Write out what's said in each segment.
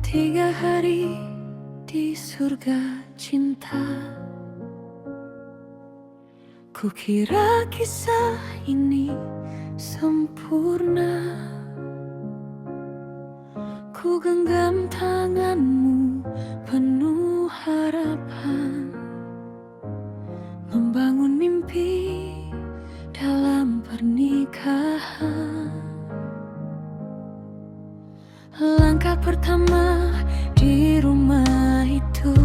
3 hari di surga cinta. Kukira kisah ini sempurna. Ku genggam tanganmu penuh harapan, membangun mimpi dalam pernikahan. Langkah pertama di rumah itu,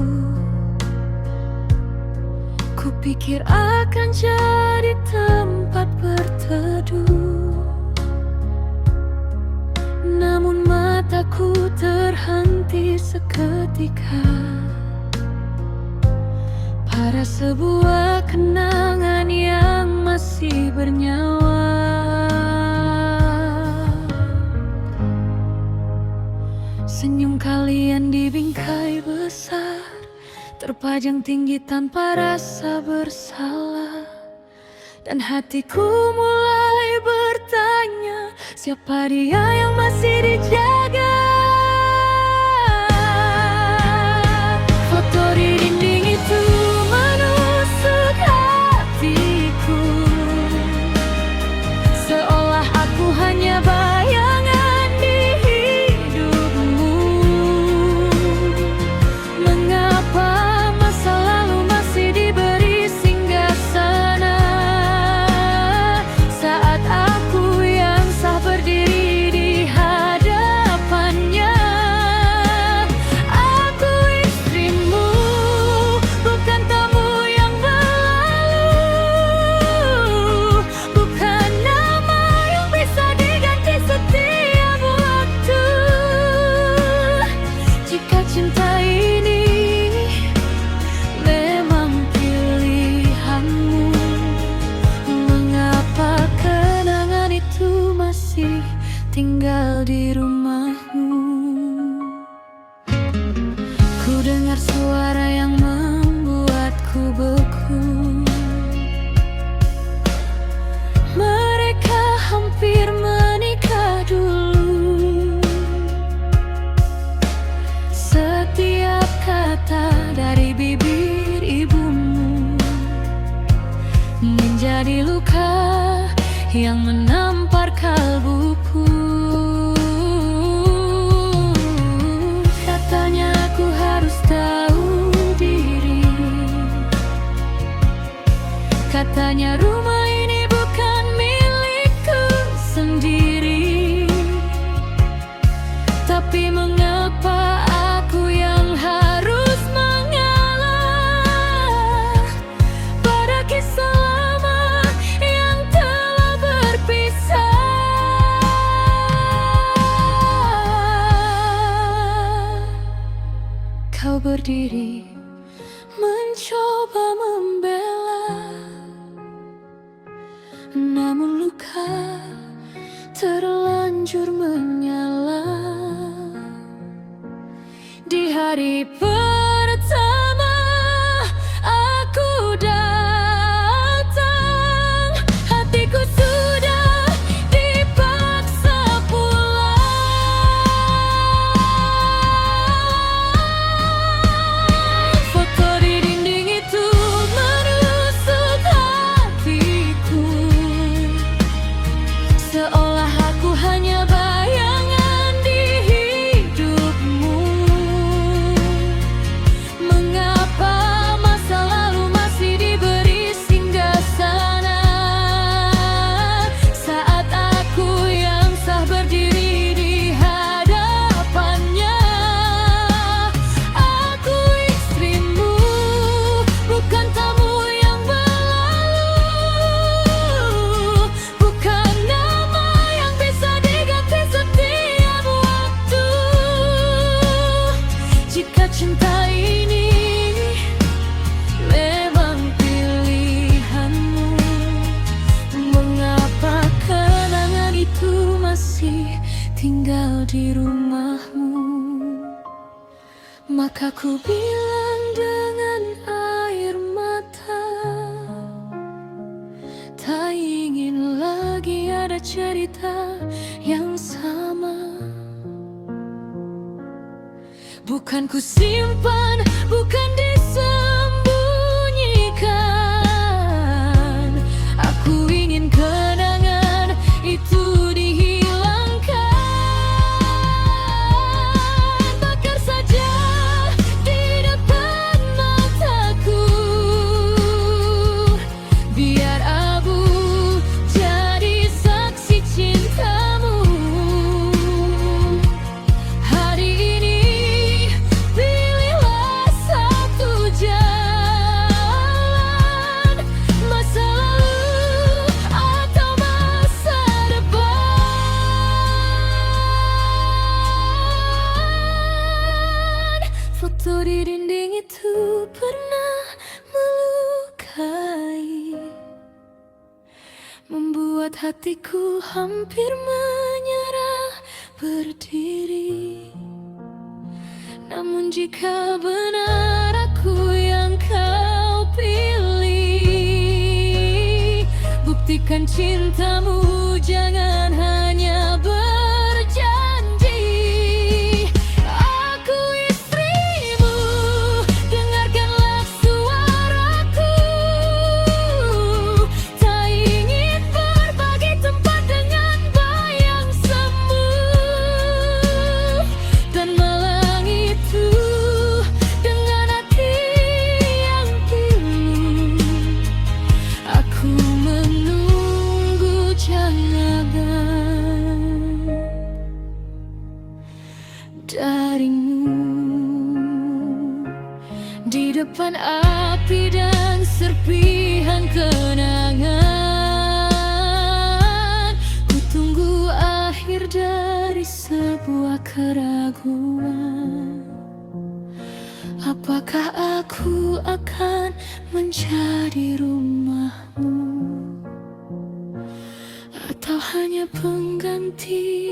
kupikir akan jadi tempat berteduh. Namun mataku terhenti seketika pada sebuah kenangan yang masih bernyawa. Senyum kalian di bingkai besar, terpajang tinggi tanpa rasa bersalah. Dan hatiku mulai bertanya, siapa dia yang masih dijaga? Foto di dinding itu menusuk hatiku, seolah aku hanya bayangan di hidupmu. Mengapa masa lalu masih diberi singgasana, saat aku yang sah berdiri di hadapannya? Aku istrimu, bukan tamu yang berlalu, bukan nama yang bisa diganti setiap waktu. Jika cinta ini memang pilihanmu, mengapa kenangan itu masih tinggal di rumahmu? Ku dengar suara yang membuatku beku. Mereka hampir menikah dulu. Setiap kata dari bibir ibumu menjadi luka yang menampar kalbuku. Katanya aku harus tahu diri, katanya rumah ini bukan milikku sendiri. Tapi mengapa aku yang harus mengalah pada kisah lama yang telah berpisah? Kau berdiri mencoba membela, namun luka terlanjur menyala. Di hari pertama aku datang, hatiku sudah dipaksa pulang. Foto di dinding itu menusuk hatiku, seolah aku hanya bayangan di hidupmu. Mengapa masa lalu masih diberi singgasana, saat aku yang sah berdiri di hadapannya? Aku istrimu, bukan tamu yang berlalu, bukan nama yang bisa diganti setiap waktu. Jika cinta ini memang pilihanmu, mengapa kenangan itu masih tinggal di rumahmu? Maka ku bilang dengan air mata, tak ingin lagi ada cerita yang sama. Bukan ku simpan, bukan disembunyikan. Aku ingin kenangan itu dihilangkan. Bakar saja di depan mataku, biar abu jadi saksi cintamu. Hari ini pilihlah satu jalan, masa lalu atau masa depan. Foto di dinding itu pernah melukai, membuat hatiku hampir menyerah berdiri. Namun jika benar aku yang kau pilih, buktikan cintamu, jangan hanya berjanji. Aku istrimu, dengarkanlah suaraku. Tak ingin berbagi tempat dengan bayang semu dan malang itu dengan hati yang pilu. Aku menunggu jawaban darimu di depan api dan serpihan kenangan. Ku tunggu akhir dari sebuah keraguan. Apakah aku akan menjadi rumahmu atau hanya pengganti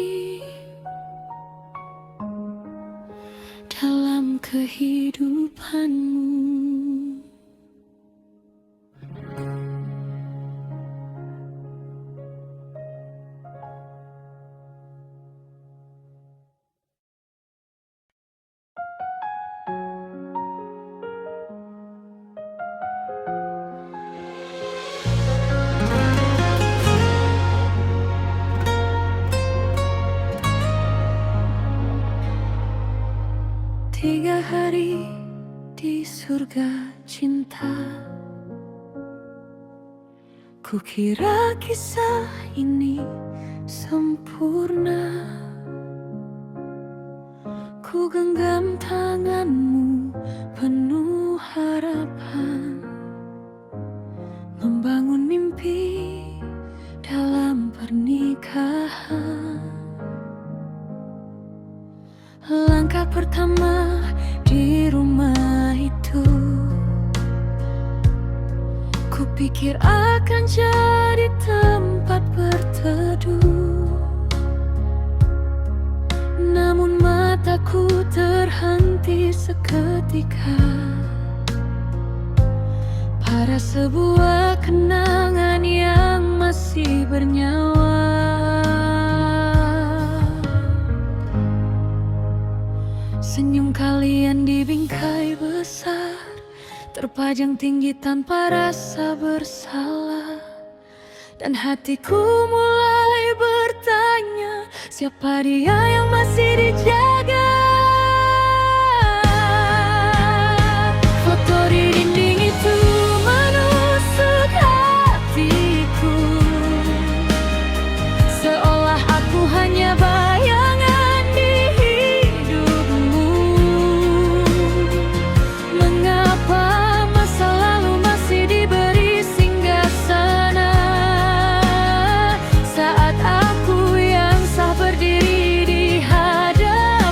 dalam kehidupanmu? Tiga hari di surga cinta, kukira kisah ini sempurna. Ku genggam tanganmu penuh harapan, membangun mimpi dalam pernikahan. Langkah pertama di rumah itu, kupikir akan jadi tempat berteduh. Namun mataku terhenti seketika pada sebuah kenangan yang masih bernyawa. Senyum kalian di bingkai besar, terpajang tinggi tanpa rasa bersalah. Dan hatiku mulai bertanya, siapa dia yang masih dijaga? Foto di dinding itu menusuk hatiku, seolah aku hanya bayangan di hidupmu. Mengapa masa lalu masih diberi singgasana saat aku yang sah berdiri di hadapanmu?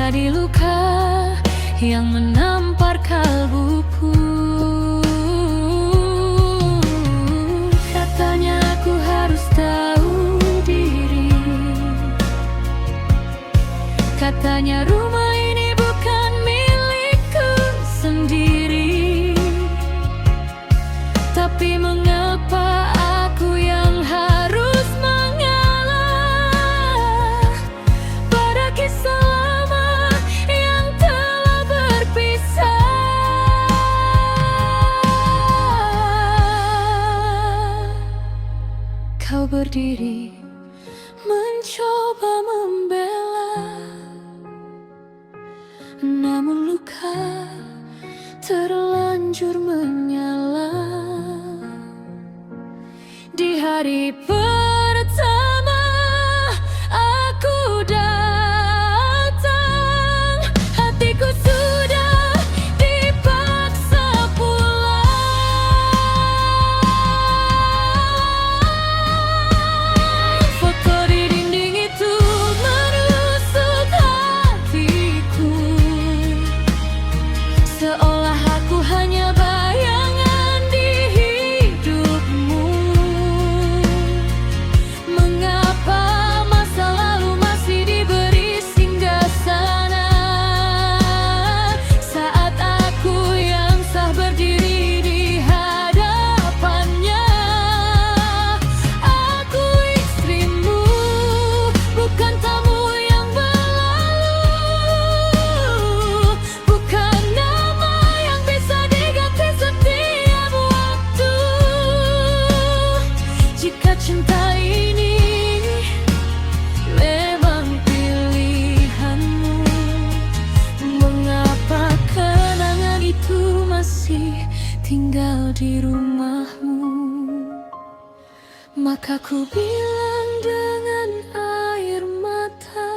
menjadi luka yang menampar kalbuku. Katanya aku harus tahu diri, katanya rumah ini bukan milikku sendiri. Tapi mengapa aku yang harus mengalah pada kisah lama yang telah berpisah? Kau berdiri mencoba membela, namun luka terlanjur menyala. Di hari pertama aku datang, hatiku sudah dipaksa pulang. Foto di dinding itu menusuk hatiku, seolah aku hanya bayangan di hidupmu. Mengapa masa lalu masih diberi singgasana saat aku yang sah berdiri di hadapannya? Aku istrimu, bukan tamu yang berlalu, bukan nama yang bisa diganti setiap waktu. Jika cinta ini memang pilihanmu, mengapa kenangan itu masih tinggal di rumahmu? Maka ku bilang dengan air mata,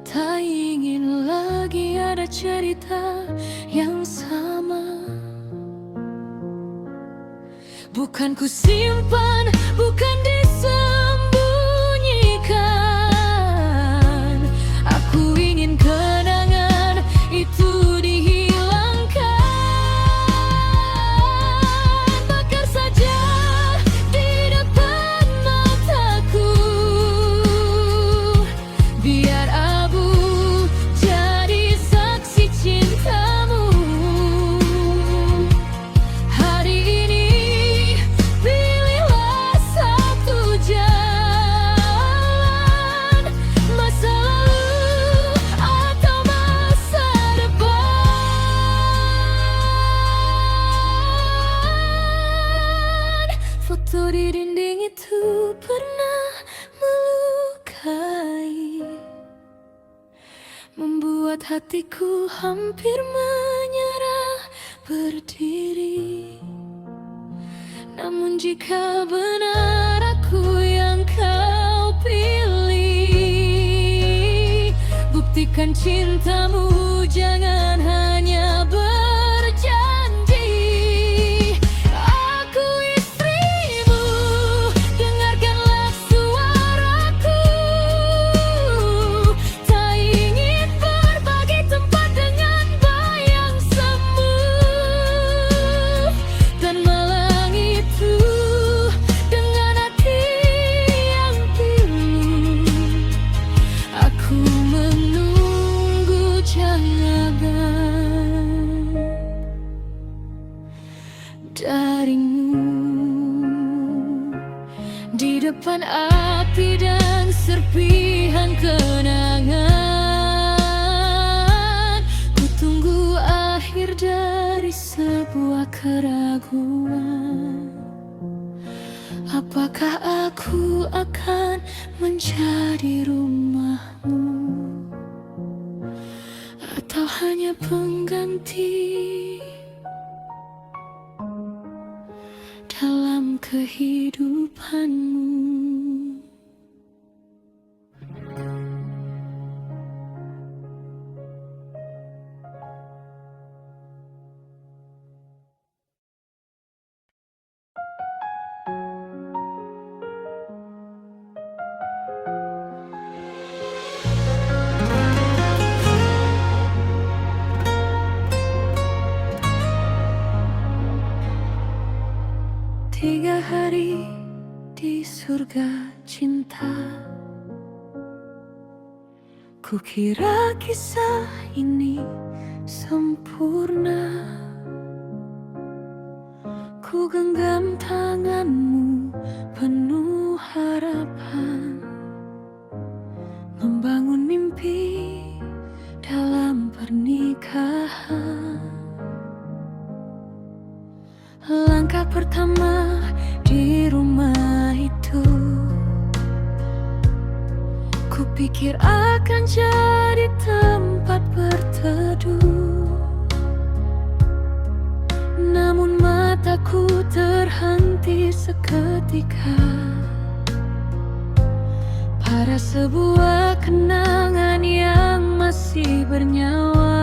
tak ingin lagi ada cerita yang sama. Bukan ku simpan, bukan disembunyikan. Aku ingin kenangan itu dihilangkan. Bakar saja di depan mataku, biar abu jadi saksi cintamu. Hari ini pilihlah satu jalan, masa lalu atau masa depan. Foto di dinding itu pernah melukai, membuat hatiku hampir menyerah berdiri. Namun jika benar aku yang kau pilih, buktikan cintamu, jangan hanya berjanji. Aku istrimu, dengarkanlah suaraku. Tak ingin berbagi tempat dengan bayang semu dan malang itu dengan hati yang pilu. Aku menunggu jawaban darimu. Di depan api dan serpihan kenangan, ku tunggu akhir dari sebuah keraguan. Apakah aku akan menjadi rumahmu, atau hanya pengganti dalam kehidupanmu? 3 hari di surga cinta. Kukira kisah ini sempurna. Ku genggam tanganmu penuh harapan, membangun mimpi dalam pernikahan. Langkah pertama di rumah itu, kupikir akan jadi tempat berteduh. Namun mataku terhenti seketika pada sebuah kenangan yang masih bernyawa.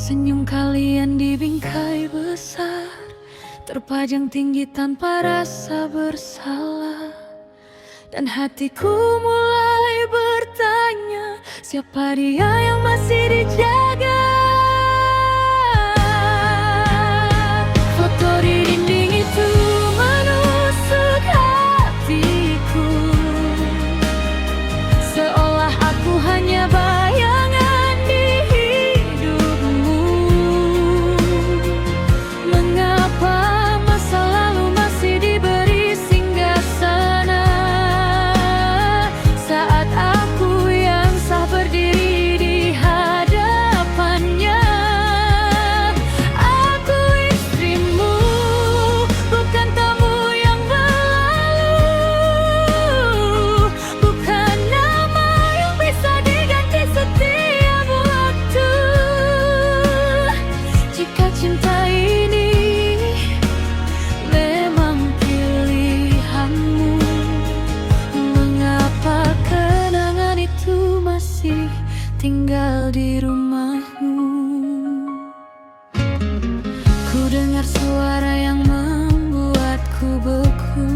Senyum kalian di bingkai besar, terpajang tinggi tanpa rasa bersalah. Dan hatiku mulai bertanya, siapa dia yang masih dijaga? Foto di dinding itu menusuk hatiku, seolah aku hanya bayangan di hidupmu. Mengapa masa lalu masih diberi singgasana, saat aku yang sah berdiri di hadapannya? Aku istrimu, bukan tamu yang berlalu, bukan nama yang bisa diganti setiap waktu. Jika cinta ini memang pilihanmu, mengapa kenangan itu masih tinggal di rumahmu? Ku dengar suara yang membuatku beku.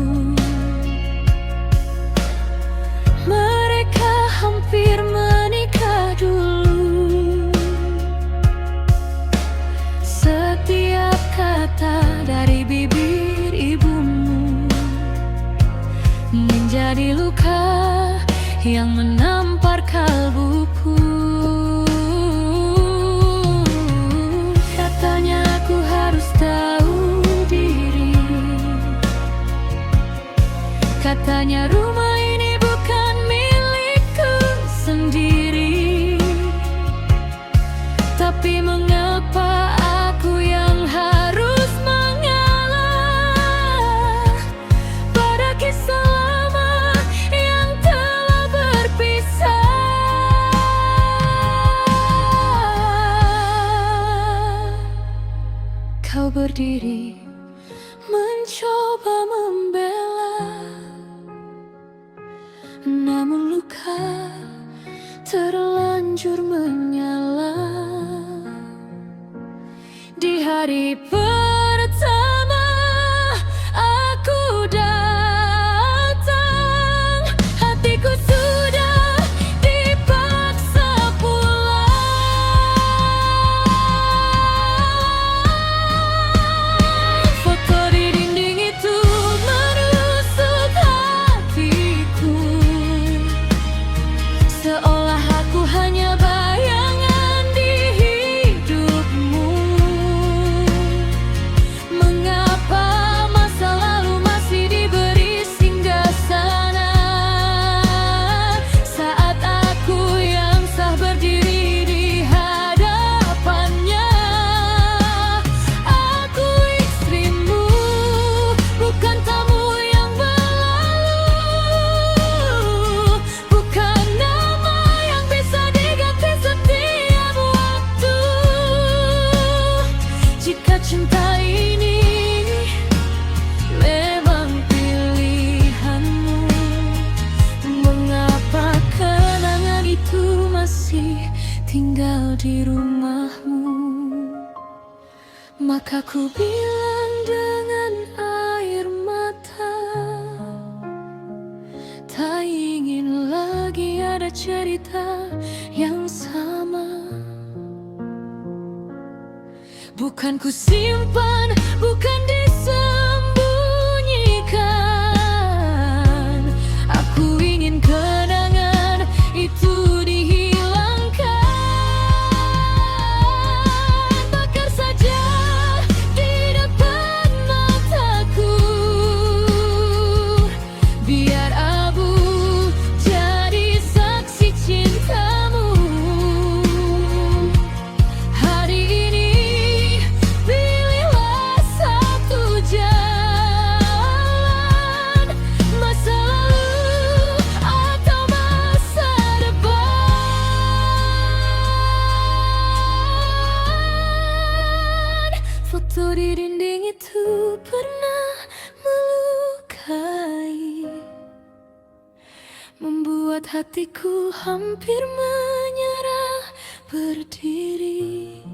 Mereka hampir menikah dulu. Setiap kata dari bibir ibumu menjadi luka yang menampar kalbuku. Katanya aku harus tahu diri, katanya rumah ini bukan milikku sendiri. Tapi mengapa aku yang harus mengalah pada kisah lama yang telah berpisah? Kau berdiri mencoba membela, namun luka terlanjur menyala. Di hari pertama aku datang, hatiku sudah dipaksa pulang. Foto di dinding itu menusuk hatiku, seolah aku hanya bayangan di hidupmu. Mengapa masa lalu masih diberi singgasana, saat aku yang sah berdiri di hadapannya? Aku istrimu, bukan tamu yang berlalu, bukan nama yang bisa diganti setiap waktu. Jika cinta ini memang pilihanmu, mengapa kenangan itu masih tinggal di rumahmu? Maka ku bilang dengan air mata, tak ingin lagi ada cerita yang sama. Bukan ku simpan, bukan disembunyikan. Aku ingin kenangan itu dihilangkan. Bakar saja di depan mataku, biar abu jadi saksi cintamu. Hari ini pilihlah satu jalan, masa lalu atau masa depan. Foto di dinding itu pernah melukai, membuat hatiku hampir menyerah berdiri.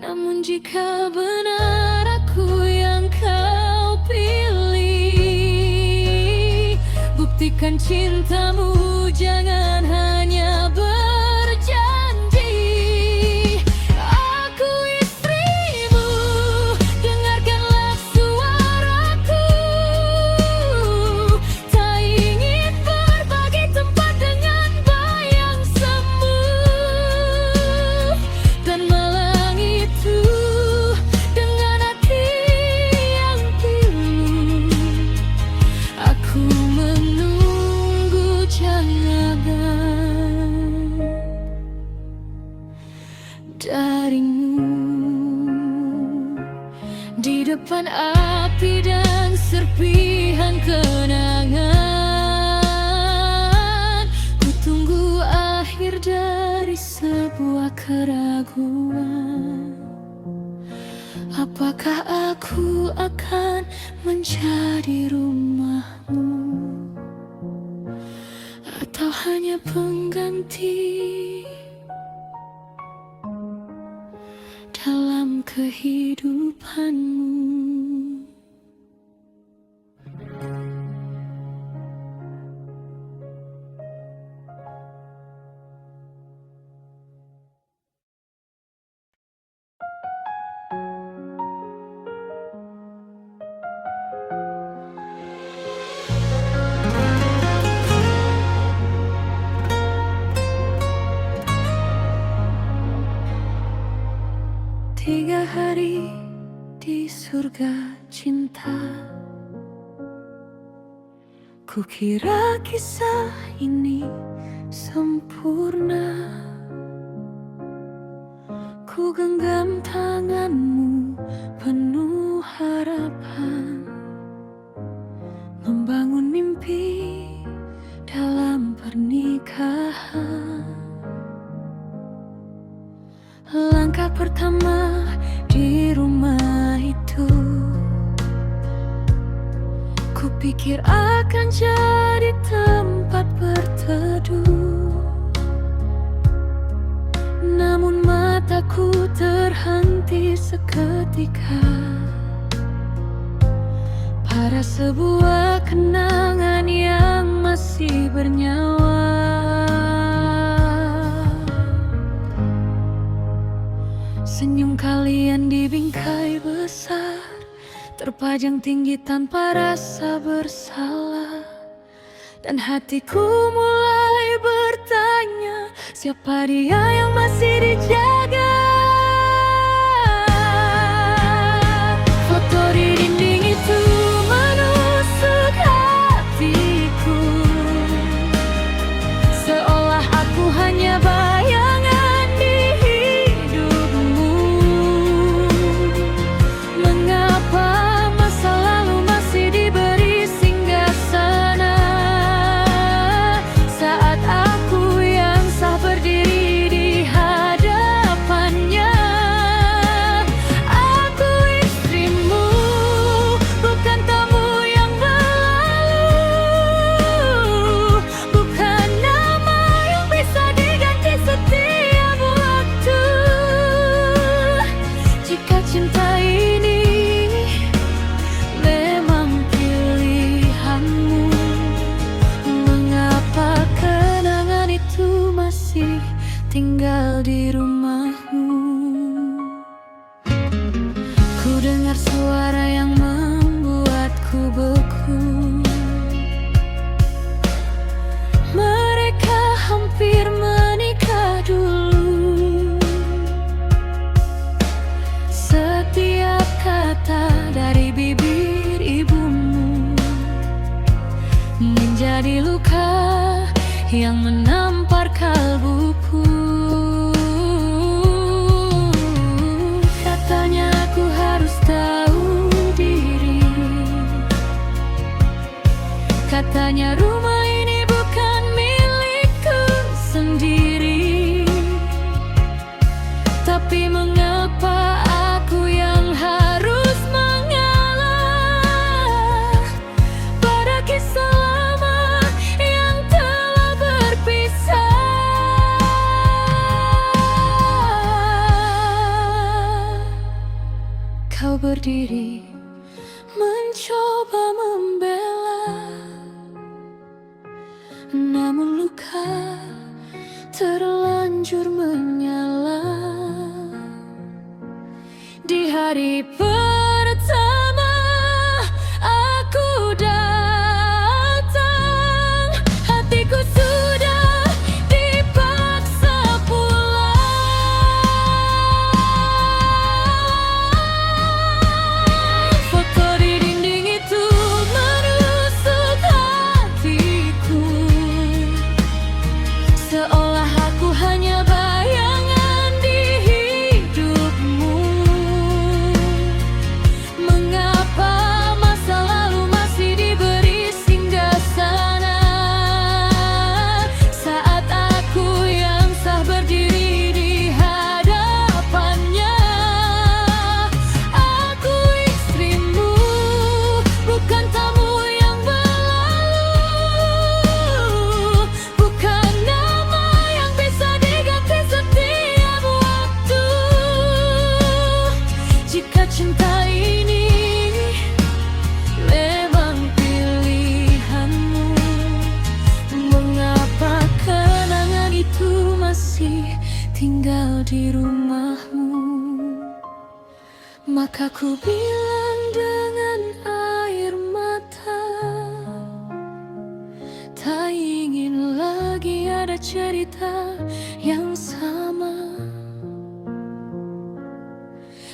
Namun jika benar aku yang kau pilih, buktikan cintamu, jangan hanya berjanji. Aku istrimu, dengarkanlah suaraku. Tak ingin berbagi tempat dengan bayang semu dan malang itu dengan hati yang pilu. Aku menunggu jawaban darimu di depan api dan serpihan kenangan. Ku tunggu akhir dari sebuah keraguan. Apakah aku akan menjadi rumahmu, atau hanya pengganti dalam kehidupanmu? Tiga hari di surga cinta, kukira kisah ini sempurna. Ku genggam tanganmu penuh harapan, membangun mimpi dalam pernikahan. Langkah pertama di rumah itu, kupikir akan jadi tempat berteduh. Namun mataku terhenti seketika pada sebuah kenangan yang masih bernyawa. Senyum kalian di bingkai besar, terpajang tinggi tanpa rasa bersalah. Dan hatiku mulai bertanya, siapa dia yang masih dijaga? Foto di dinding itu menusuk hatiku, seolah aku hanya bayangan di hidupmu. Mengapa masa lalu masih diberi singgasana, saat aku yang sah berdiri di hadapanmu? menjadi luka yang menampar kalbuku. Katanya aku harus tahu diri, katanya rumah ini bukan milikku sendiri. Tapi mengapa aku yang harus mengalah pada kisah lama yang telah berpisah? Kau berdiri mencoba membela, namun luka terlanjur menyala. Di hari pertama aku datang, hatiku sudah dipaksa pulang. Foto di dinding itu menusuk hatiku, seolah aku hanya bayangan di hidupmu. Mengapa masa lalu masih diberi singgasana saat aku yang sah berdiri di hadapannya? Aku istrimu, bukan tamu yang berlalu, bukan nama yang bisa diganti setiap waktu. Jika cinta ini memang pilihanmu, mengapa kenangan itu masih tinggal di rumahmu? Maka ku bilang dengan air mata, tak ingin lagi ada cerita yang sama.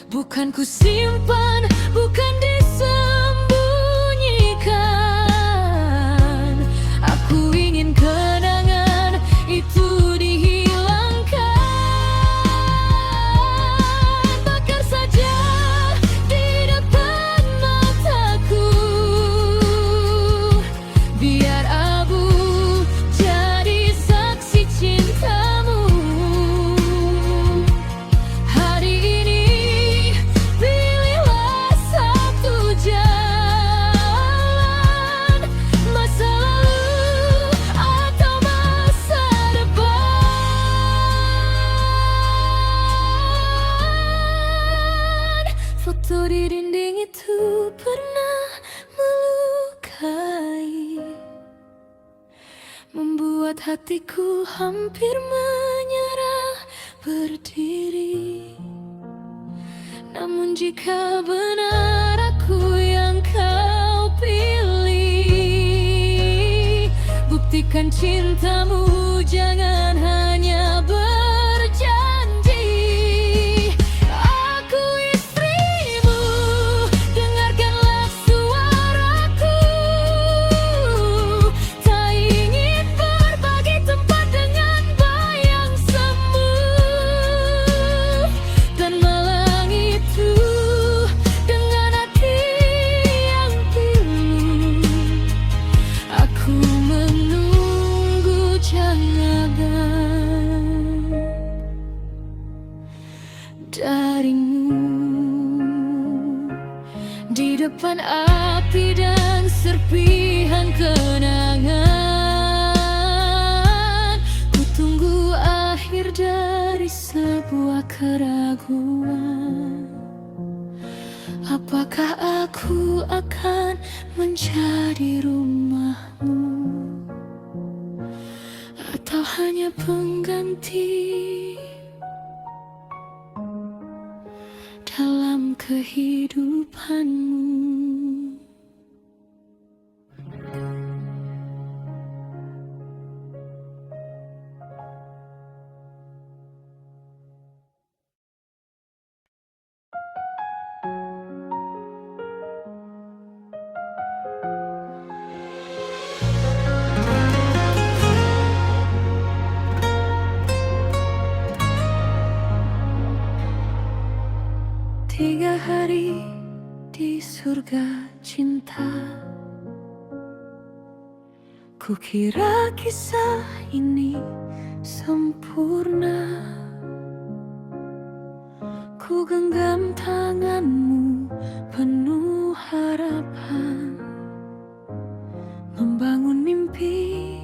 Bukan ku simpan, bukan disembunyikan. Aku ingin kenangan itu dihilangkan. Bakar saja di depan mataku, biar abu jadi saksi cintamu. Hari ini pilihlah satu jalan, masa lalu atau masa depan. Foto di dinding itu pernah melukai, membuat hatiku hampir menyerah berdiri. Namun jika benar aku yang kau pilih, buktikan cintamu, jangan hanya berjanji. Aku istrimu, dengarkanlah suaraku. Tak ingin berbagi tempat dengan bayang semu dan malang itu dengan hati yang pilu. Aku menunggu jawaban darimu di depan api dan serpihan kenangan. Ku tunggu akhir dari sebuah keraguan. Apakah aku akan menjadi rumahmu, atau hanya pengganti dalam kehidupanmu? 3 hari di surga cinta. Kukira kisah ini sempurna. Ku genggam tanganmu penuh harapan, membangun mimpi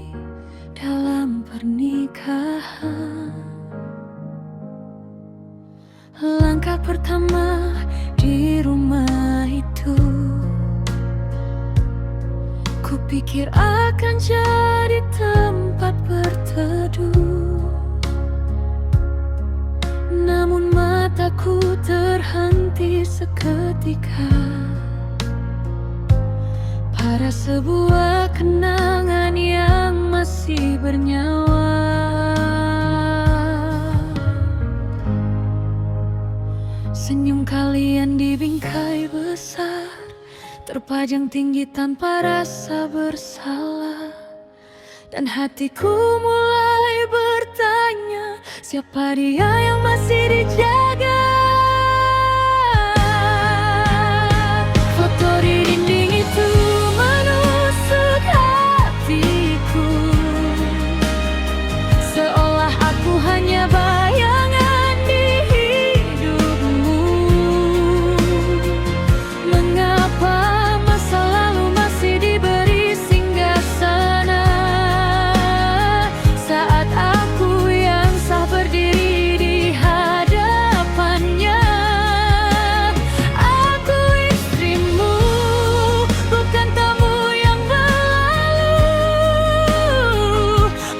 dalam pernikahan. Langkah pertama di rumah itu, kupikir akan jadi tempat berteduh. Namun mataku terhenti seketika pada sebuah kenangan yang masih bernyawa. Senyum kalian di bingkai besar, terpajang tinggi tanpa rasa bersalah. Dan hatiku mulai bertanya, siapa dia yang masih dijaga? Foto di dinding itu menusuk hatiku, seolah aku hanya bayangan di hidupmu. Mengapa masa lalu masih diberi singgasana saat aku yang sah berdiri di hadapannya? Aku istrimu, bukan tamu yang berlalu,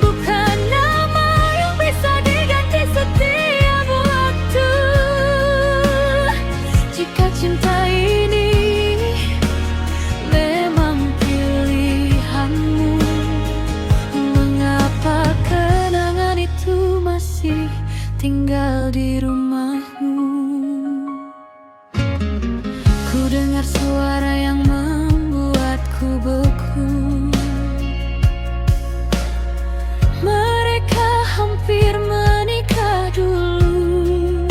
bukan nama yang bisa diganti setiap waktu. Jika cinta ini memang pilihanmu, mengapa kenangan itu masih tinggal di rumahmu? Ku dengar suara yang membuatku beku. Mereka hampir menikah dulu.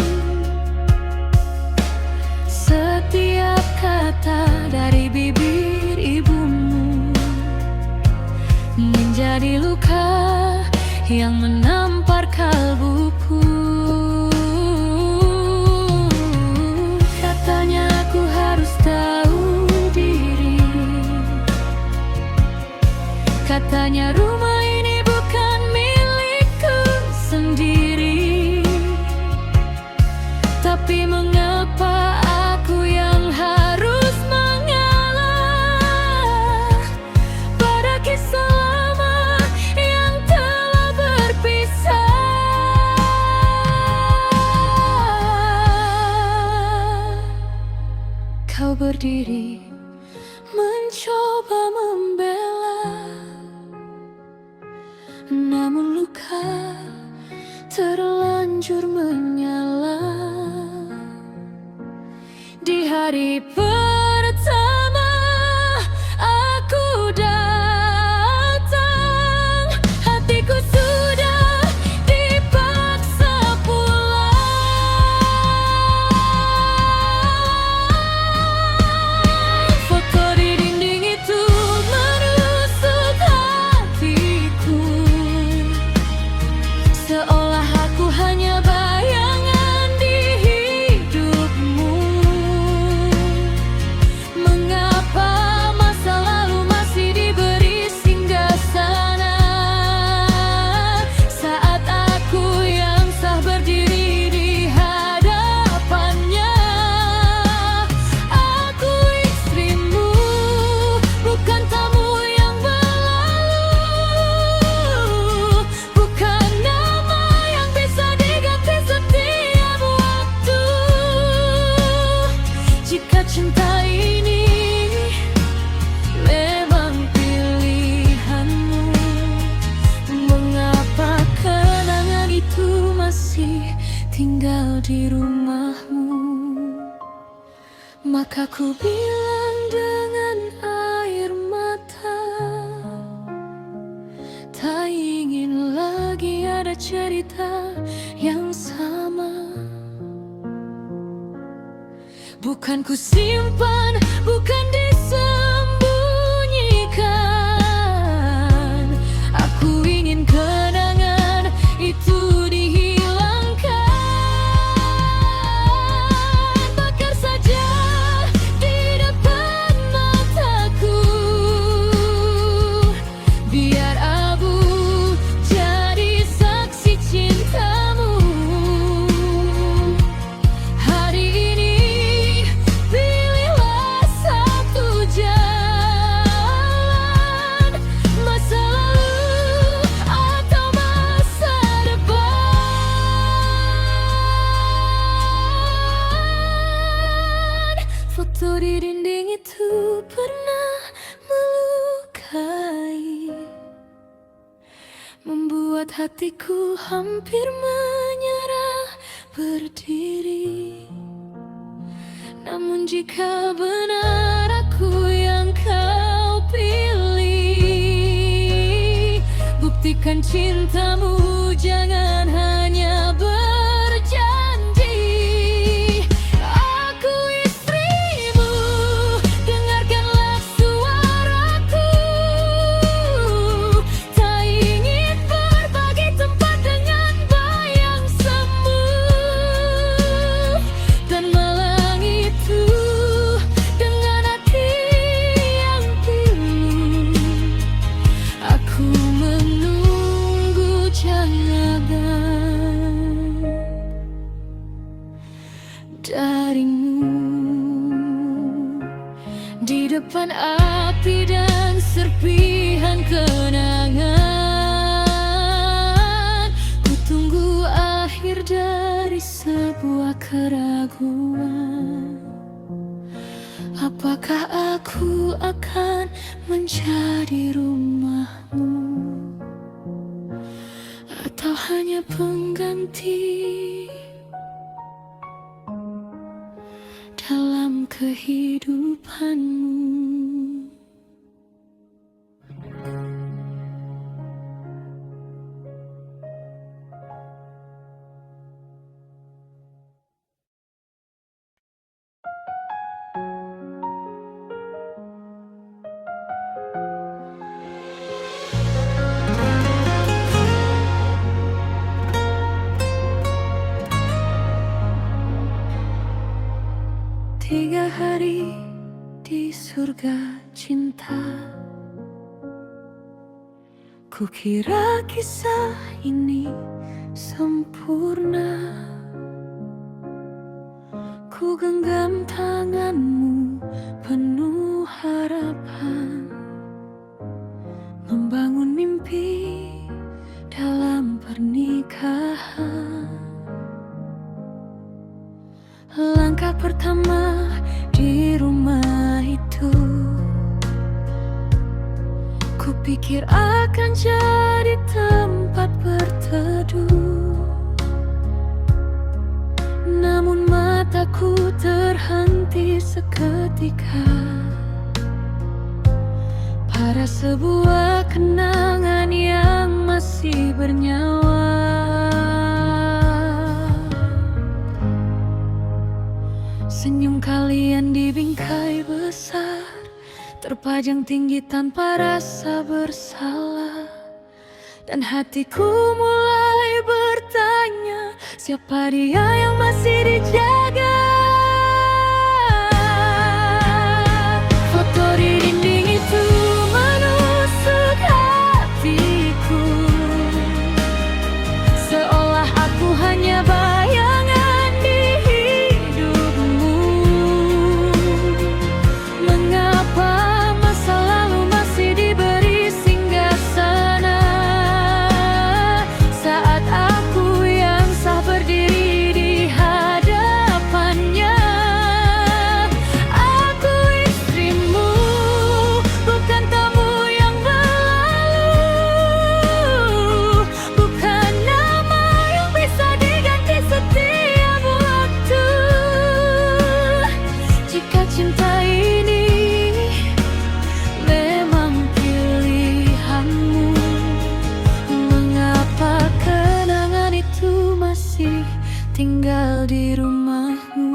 Setiap kata dari bibir ibumu menjadi luka yang menampar kalbuku. Katanya aku harus tahu diri, katanya rumah ini bukan milikku sendiri. Tapi mengapa aku yang harus mengalah pada kisah lama yang telah berpisah? Kau berdiri mencoba membela, namun luka terlanjur menyala. Di hari pertama aku datang, hatiku sudah dipaksa pulang. Foto di dinding itu menusuk hatiku, seolah aku hanya bayangan di hidupmu. Mengapa masa lalu masih diberi singgasana saat aku yang sah berdiri di hadapannya? Aku istrimu, bukan tamu yang berlalu, bukan nama yang bisa diganti setiap waktu. Jika cinta ini memang pilihanmu, mengapa kenangan itu masih tinggal di rumahmu? Maka ku bilang dengan air mata, tak ingin lagi ada cerita yang sama. Bukan ku simpan, bukan disembunyikan. Aku ingin kenangan itu dihilangkan. Bakar saja di depan mataku, biar abu jadi saksi cintamu. Hari ini pilihlah satu jalan, masa lalu atau masa depan. Foto di dinding itu pernah melukai, membuat hatiku hampir menyerah berdiri. Namun jika benar aku yang kau pilih, buktikan cintamu, jangan hanya berjanji. Aku istrimu, dengarkanlah suaraku. Tak ingin berbagi tempat dengan bayang semu dan malang itu dengan hati yang pilu. Aku menunggu jawaban darimu di depan api dan serpihan kenangan. Ku tunggu akhir dari sebuah keraguan. Apakah aku akan menjadi rumahmu, atau hanya pengganti dalam kehidupanmu? Tiga hari di surga cinta, kukira kisah ini sempurna. Ku genggam tanganmu penuh harapan, membangun mimpi dalam pernikahan. Langkah pertama di rumah itu, kupikir akan jadi tempat berteduh. Namun mataku terhenti seketika pada sebuah kenangan yang masih bernyawa. Senyum kalian di bingkai besar, terpajang tinggi tanpa rasa bersalah. Dan hatiku mulai bertanya, siapa dia yang masih dijaga? Foto di dinding itu menusuk hatiku, seolah aku hanya bayangan di hidupmu. Mengapa masa lalu masih diberi singgasana, saat aku yang sah berdiri di hadapannya? Aku istrimu, bukan tamu yang berlalu, bukan nama yang bisa diganti setiap waktu. Jika cinta ini memang pilihanmu, mengapa kenangan itu masih tinggal di rumahmu?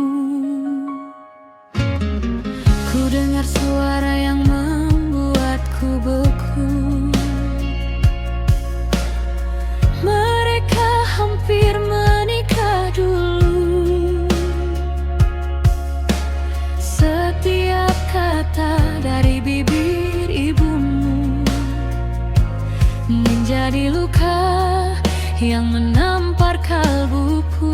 menjadi luka yang menampar kalbuku.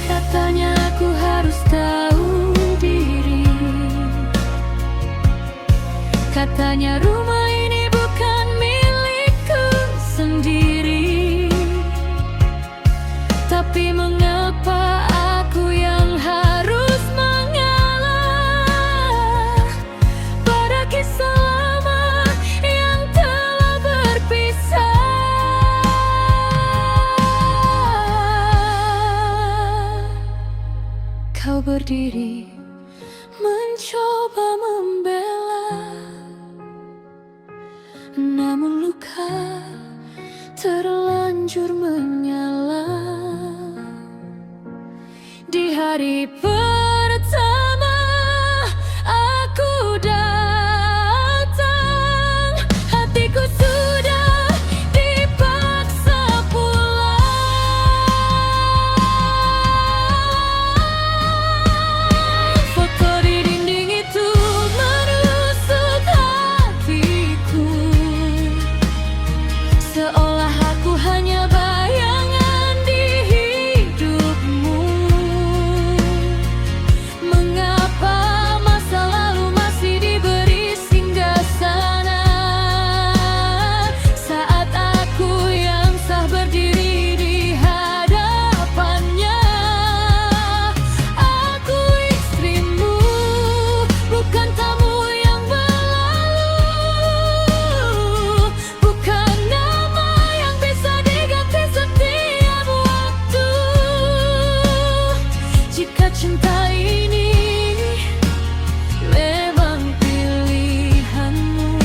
Katanya aku harus tahu diri, katanya rumah ini bukan milikku sendiri. Tapi mengapa aku yang harus mengalah pada kisah lama yang telah berpisah? Kau berdiri mencoba membela, namun luka terlanjur menyala. Di hari pertama aku datang, hatiku sudah dipaksa pulang. Foto di dinding itu menusuk hatiku, seolah aku hanya bayangan di hidupmu. Mengapa masa lalu masih diberi singgasana saat aku yang sah berdiri di hadapannya? Aku istrimu, bukan tamu yang berlalu, bukan nama yang bisa diganti setiap waktu. Jika cinta ini memang pilihanmu,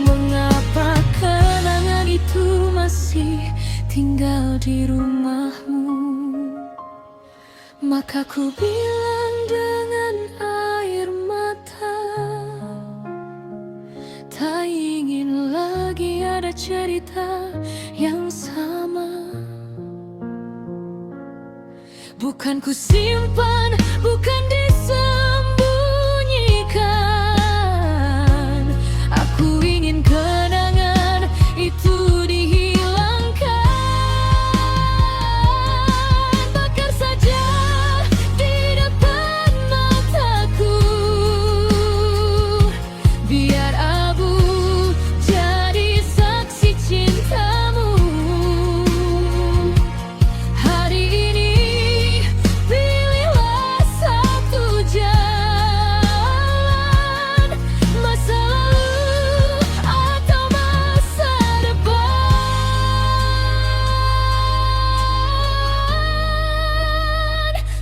mengapa kenangan itu masih tinggal di rumahmu? Maka ku bilang dengan air mata, tak ingin lagi ada cerita yang sama. Bukan ku simpan, bukan disembunyikan. Aku ingin kenangan itu dihilangkan. Bakar saja di depan mataku, biar abu jadi saksi cintamu. Hari ini pilihlah satu jalan, masa lalu atau masa depan.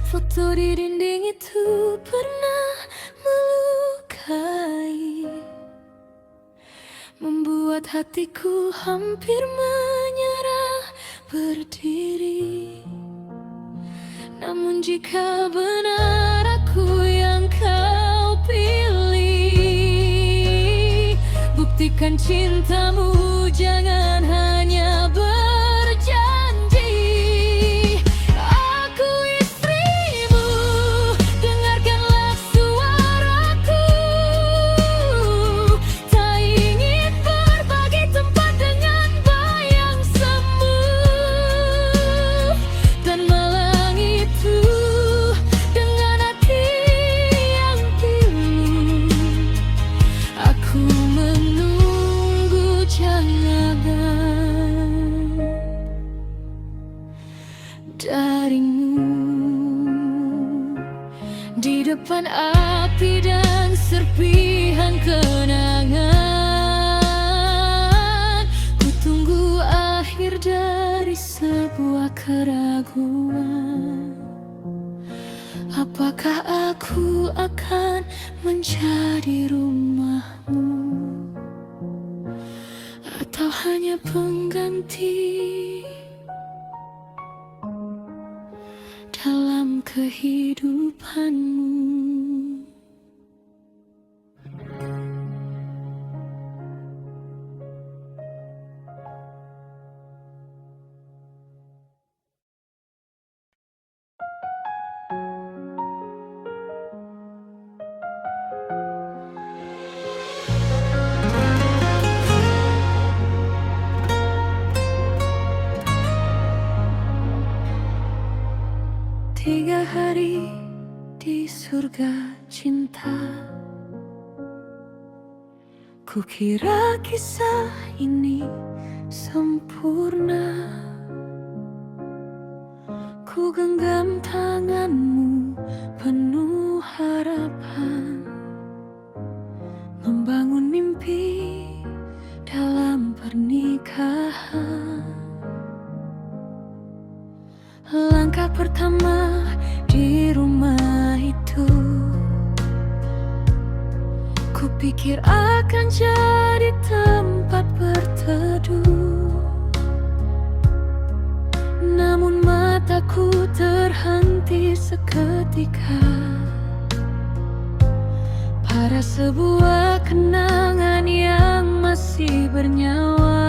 Foto di dinding itu pernah melukai, membuat hatiku hampir menyerah berdiri. Namun jika benar aku yang kau pilih, buktikan cintamu, jangan hanya berjanji. Aku istrimu, dengarkanlah suaraku. Tak ingin berbagi tempat dengan bayang semu dan malang itu dengan hati yang pilu. Aku menunggu jawaban darimu di depan api dan serpihan kenangan. Ku tunggu akhir dari sebuah keraguan. Apakah aku akan menjadi rumahmu, atau hanya pengganti dalam kehidupanmu? 3 hari di surga cinta. Kukira kisah ini sempurna. Ku genggam tanganmu penuh harapan, membangun mimpi dalam pernikahan. Langkah pertama di rumah itu, kupikir akan jadi tempat berteduh. Namun mataku terhenti seketika pada sebuah kenangan yang masih bernyawa.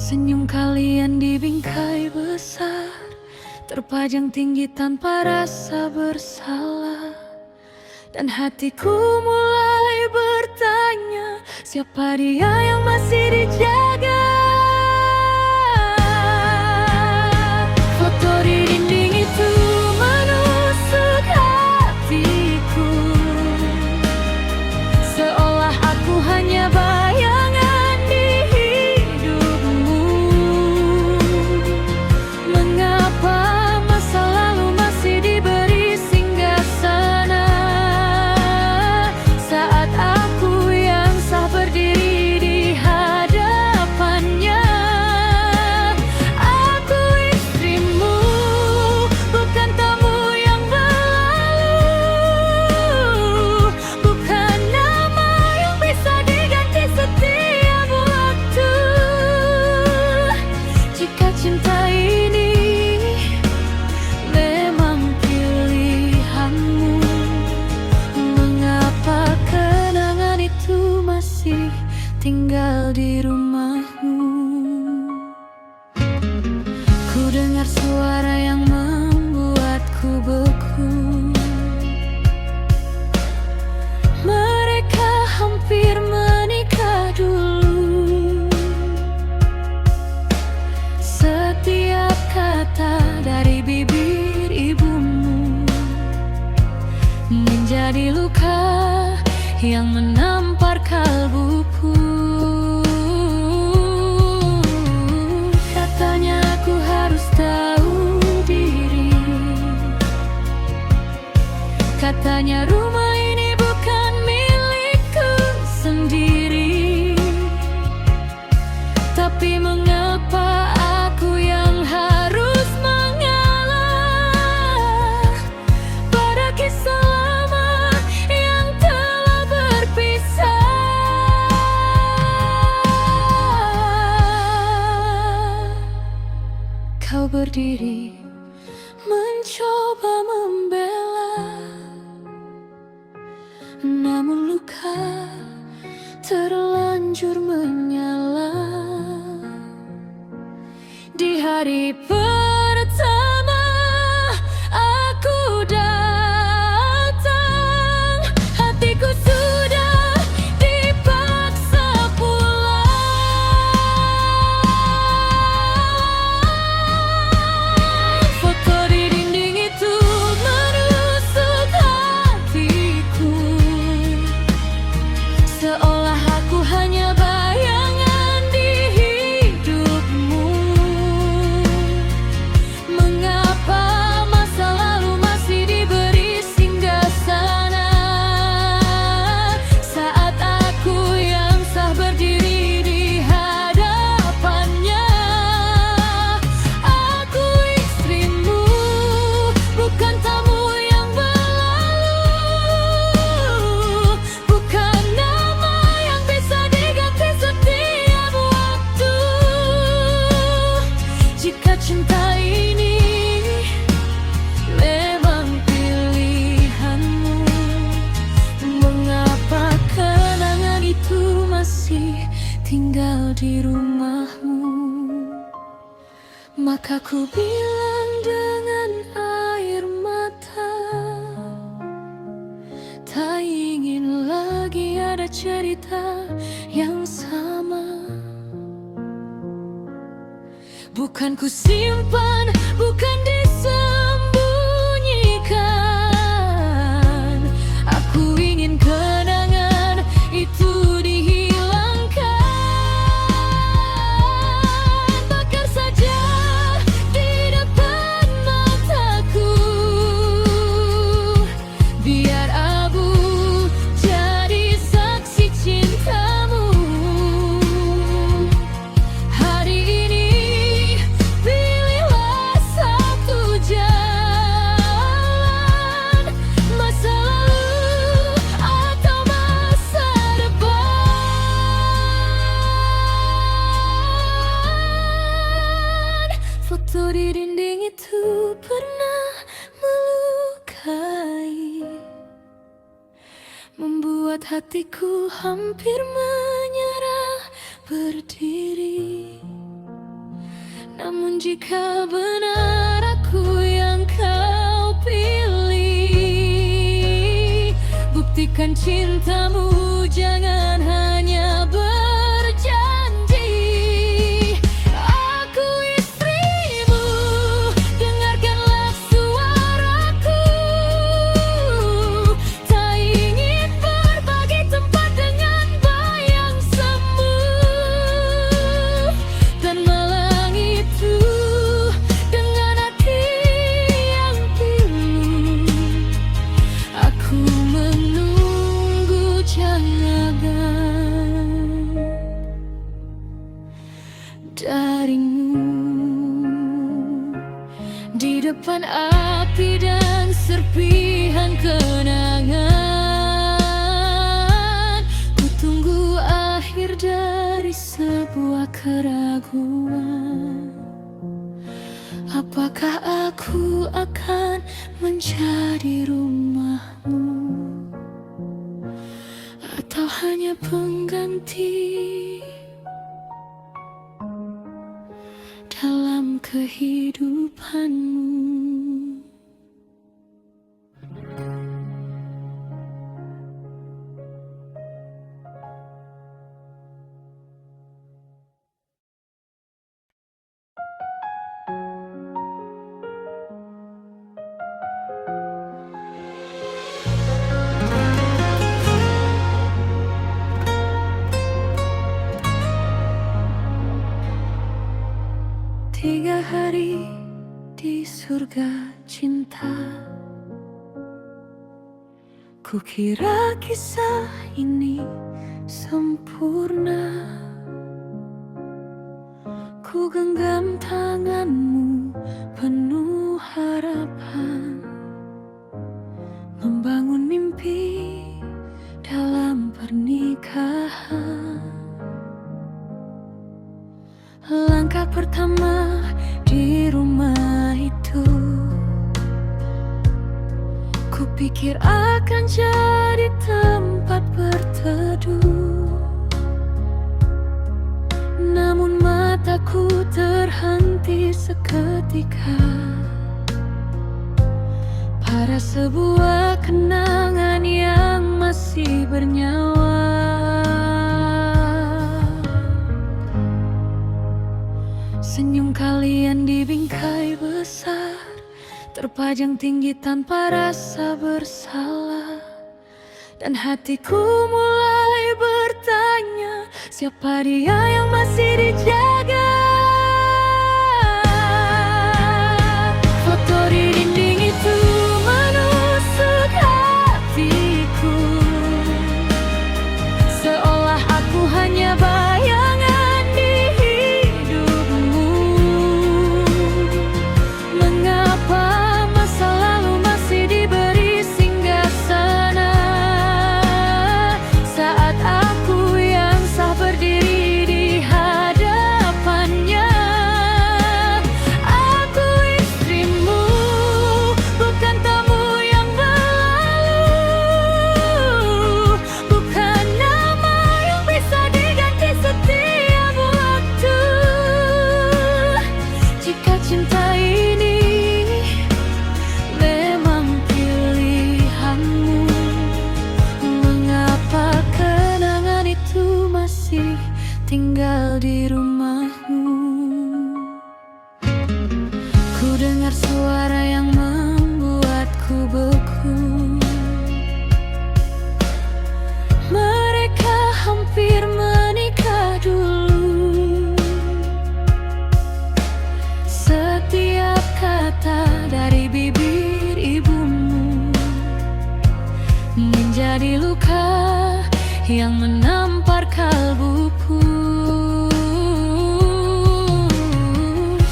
Senyum kalian di bingkai besar, terpajang tinggi tanpa rasa bersalah. Dan hatiku mulai bertanya, siapa dia yang masih dijaga? Foto di dinding itu menusuk hatiku, seolah aku hanya bayangan di hidupmu. Mengapa masa lalu masih diberi singgasana saat aku yang sah berdiri di hadapannya? Aku istrimu, bukan tamu yang berlalu, bukan nama yang bisa diganti setiap waktu. Jika cinta ini memang pilihanmu, mengapa kenangan itu masih tinggal di rumahmu? Ku dengar suara yang membuatku beku. Mereka hampir menikah dulu. Setiap kata dari bibir ibumu menjadi luka yang menampar kalbuku. Katanya aku harus tahu diri, katanya rumah ini bukan milikku sendiri. Tapi mengapa aku yang harus mengalah pada kisah lama yang telah berpisah? Kau berdiri mencoba membela, namun luka terlanjur menyala. Di hari pertama aku datang, hatiku sudah dipaksa pulang. Foto di dinding itu menusuk hatiku, seolah aku hanya bayangan di hidupmu. Mengapa masa lalu masih diberi singgasana saat aku yang sah berdiri di hadapannya? Aku istrimu, bukan tamu yang berlalu, bukan nama yang bisa diganti setiap waktu. Jika cinta ini memang pilihanmu, mengapa kenangan itu masih tinggal di rumahmu? Maka ku bilang dengan air mata, tak ingin lagi ada cerita yang sama. Bukan ku simpan, bukan disembunyikan. Aku ingin kenangan itu dihilangkan. Bakar saja di depan mataku, biar abu jadi saksi cintamu. Hari ini pilihlah satu jalan, masa lalu atau masa depan. Foto di dinding itu pernah melukai, membuat hatiku hampir menyerah berdiri. Namun jika benar aku yang kau pilih, buktikan cintamu, jangan hanya berjanji. Aku istrimu, dengarkanlah suaraku. Tak ingin berbagi tempat dengan bayang semu dan malang itu dengan hati yang pilu. Aku menunggu jangan darimu di depan api dan serpihan kenangan. Ku tunggu akhir dari sebuah keraguan. Apakah aku akan menjadi rumahmu atau hanya pengganti dalam kehidupanmu? Tiga hari di surga cinta, kukira kisah ini sempurna. Ku genggam tanganmu penuh harapan, membangun mimpi dalam pernikahan. Langkah pertama di rumah itu, kupikir akan jadi tempat berteduh. Namun mataku terhenti seketika pada sebuah kenangan yang masih bernyawa. Senyum kalian di bingkai besar, terpajang tinggi tanpa rasa bersalah. Dan hatiku mulai bertanya, siapa dia yang masih dijaga? Foto di dinding itu menusuk hatiku, seolah aku hanya bayangan di hidupmu. Mengapa masa lalu masih diberi singgasana saat aku yang sah berdiri di hadapannya? Aku istrimu, bukan tamu yang berlalu, bukan nama yang bisa diganti setiap waktu. Jika cinta ini memang pilihanmu, mengapa kenangan itu masih tinggal di rumahmu? menjadi luka yang menampar kalbuku.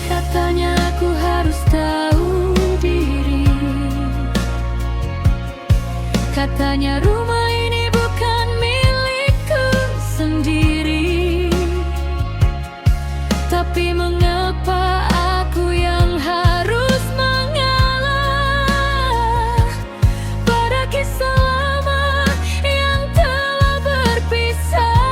Katanya aku harus tahu diri, katanya rumah ini bukan milikku sendiri. Tapi mengapa aku yang harus mengalah pada kisah lama yang telah berpisah?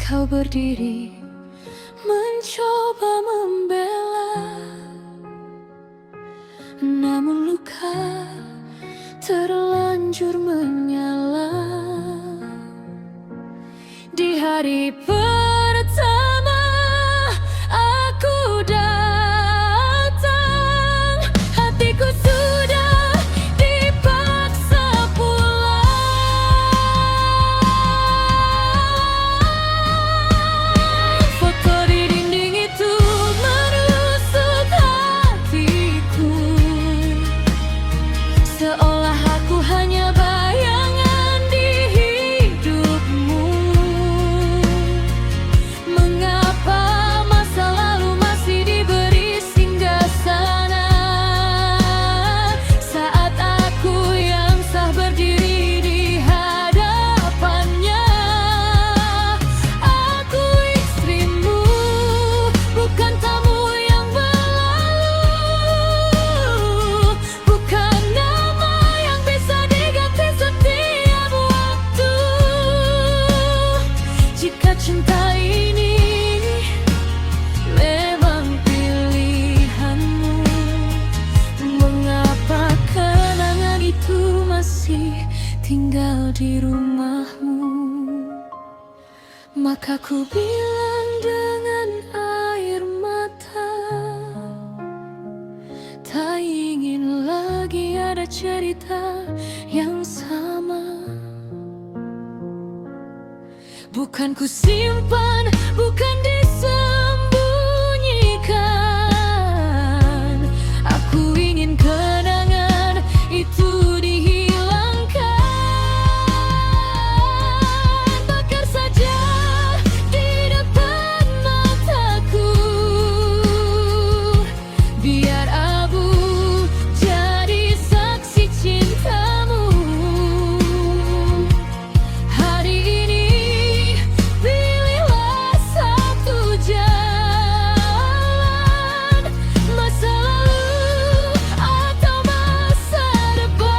Kau berdiri mencoba membela, namun luka terlanjur menyala. Di hari pertama aku datang, hatiku sudah dipaksa pulang. Foto di dinding itu menusuk hatiku, seolah aku hanya bayangan di hidupmu. Mengapa masa lalu masih diberi singgasana saat aku yang sah berdiri di hadapannya? Aku istrimu, bukan tamu yang berlalu, bukan nama yang bisa diganti setiap waktu. Jika cinta ini memang pilihanmu, mengapa kenangan itu masih tinggal di rumahmu? Maka ku bilang dengan air mata, tak ingin lagi ada cerita yang sama. Bukan ku simpan, bukan disembunyikan. Aku ingin kenangan itu dihilangkan. Bakar saja di depan mataku, biar abu jadi saksi cintamu. Hari ini pilihlah satu jalan, masa lalu atau masa depan.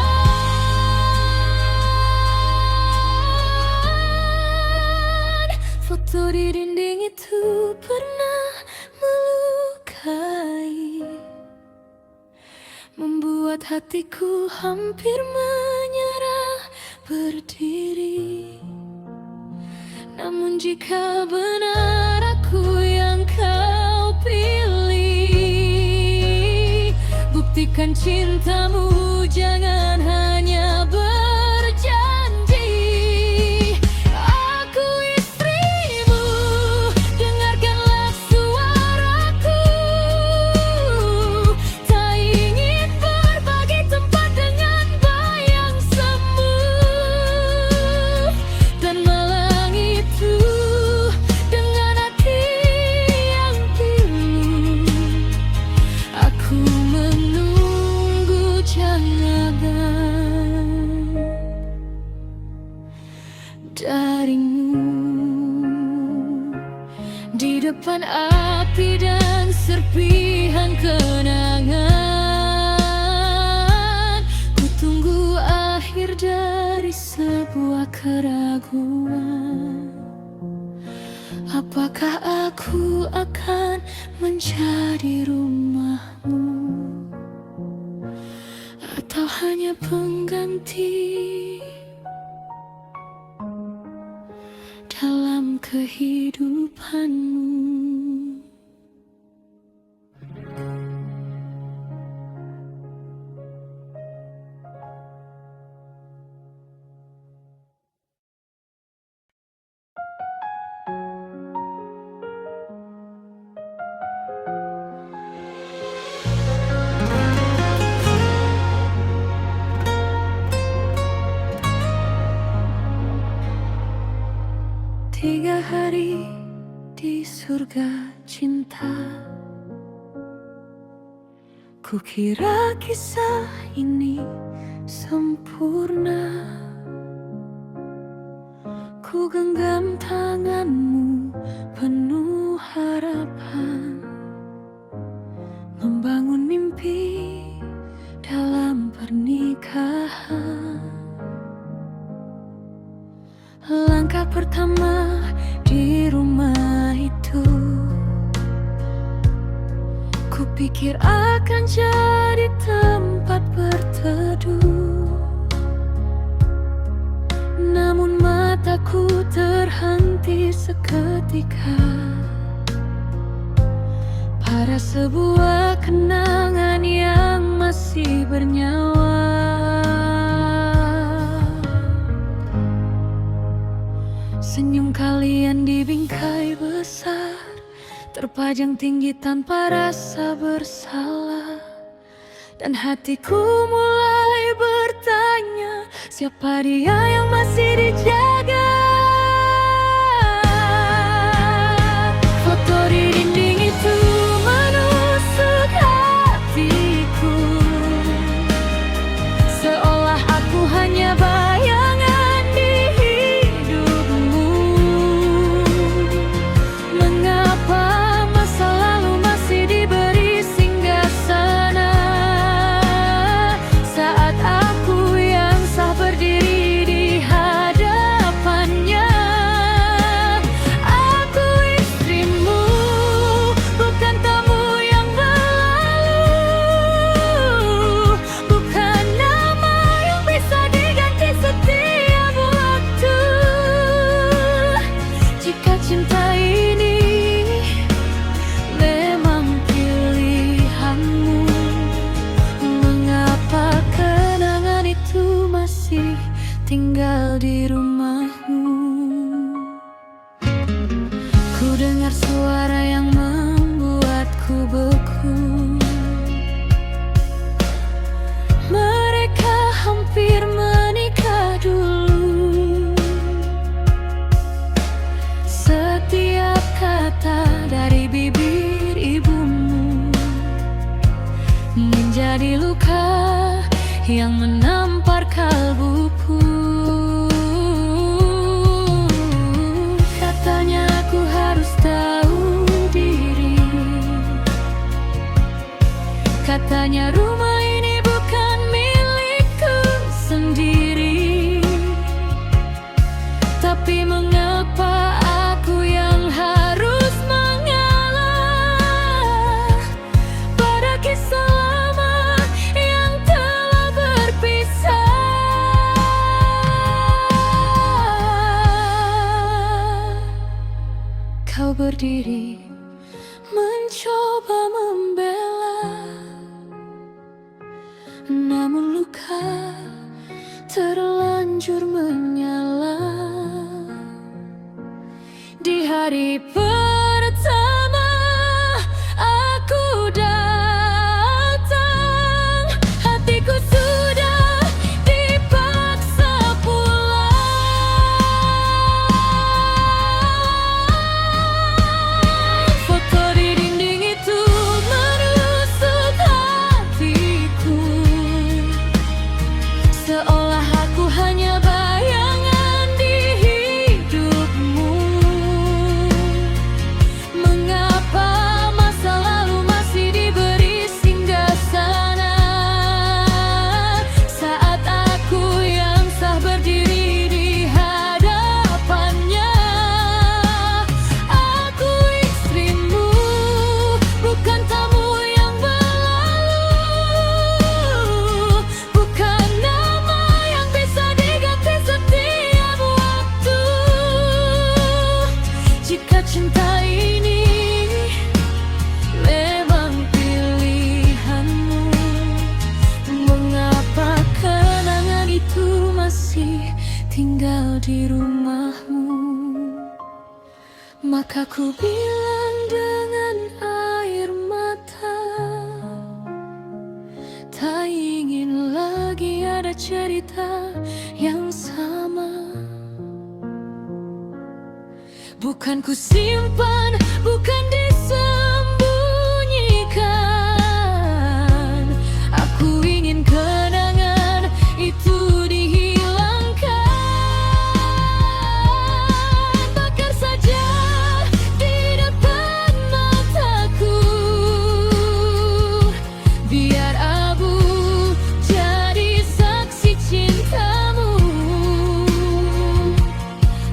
Foto di dinding itu pernah melukai, membuat hatiku hampir menyerah berdiri. Namun jika benar aku yang kau pilih, buktikan cintamu, jangan hanya berjanji. Aku istrimu, dengarkanlah suaraku. Tak ingin berbagi tempat dengan bayang semu dan malang itu dengan hati yang pilu. Aku menunggu jawaban darimu di depan api dan serpihan kenangan. Ku tunggu akhir dari sebuah keraguan. Apakah aku akan menjadi rumahmu, atau hanya pengganti dalam kehidupanmu? 3 hari di surga cinta. Kukira kisah ini sempurna. Ku genggam tanganmu penuh harapan, membangun mimpi dalam pernikahan. Langkah pertama di rumah itu, kupikir akan jadi tempat berteduh. Namun mataku terhenti seketika pada sebuah kenangan yang masih bernyawa. Senyum kalian di bingkai besar, terpajang tinggi tanpa rasa bersalah. Dan hatiku mulai bertanya, siapa dia yang masih dijaga? Foto di dinding itu menusuk hatiku, seolah aku hanya bayangan di hidupmu. Mengapa masa lalu masih diberi singgasana, saat aku yang sah berdiri di hadapannya? Aku istrimu, bukan tamu yang berlalu, bukan nama yang bisa diganti setiap waktu. Jika cinta ini memang pilihanmu, mengapa kenangan itu masih tinggal di rumahmu? Ku dengar suara yang membuatku beku. Mereka hampir menikah dulu. Setiap kata dari bibir ibumu menjadi luka yang menampar kalbuku. Katanya aku harus tahu diri, katanya rumah ini bukan milikku sendiri. Tapi mengapa aku yang harus mengalah pada kisah lama yang telah berpisah? Kau berdiri mencoba membela, namun luka terlanjur menyala. Di hari pertama aku datang, hatiku sudah dipaksa pulang. Foto di dinding itu menusuk hatiku, seolah aku hanya bayangan di hidupmu. Mengapa masa lalu masih diberi singgasana, saat aku yang sah berdiri di hadapannya? Aku istrimu, bukan tamu yang berlalu, bukan nama yang bisa diganti setiap waktu. Jika cinta ini memang pilihanmu, mengapa kenangan itu masih tinggal di rumahmu? Maka ku bilang dengan air mata, tak ingin lagi ada cerita yang sama. Bukan ku simpan, bukan disembunyikan. Aku ingin kenangan itu dihilangkan. Bakar saja di depan mataku, biar abu jadi saksi cintamu.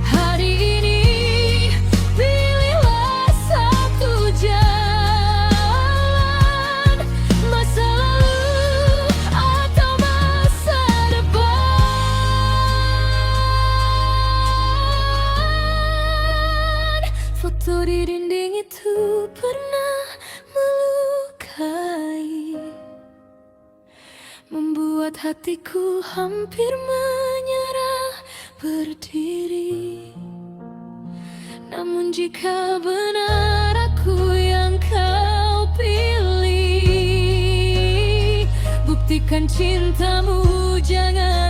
Hari ini pilihlah satu jalan, masa lalu atau masa depan. Foto di dinding itu pernah melukai, membuat hatiku hampir menyerah berdiri. Namun jika benar aku yang kau pilih, buktikan cintamu, jangan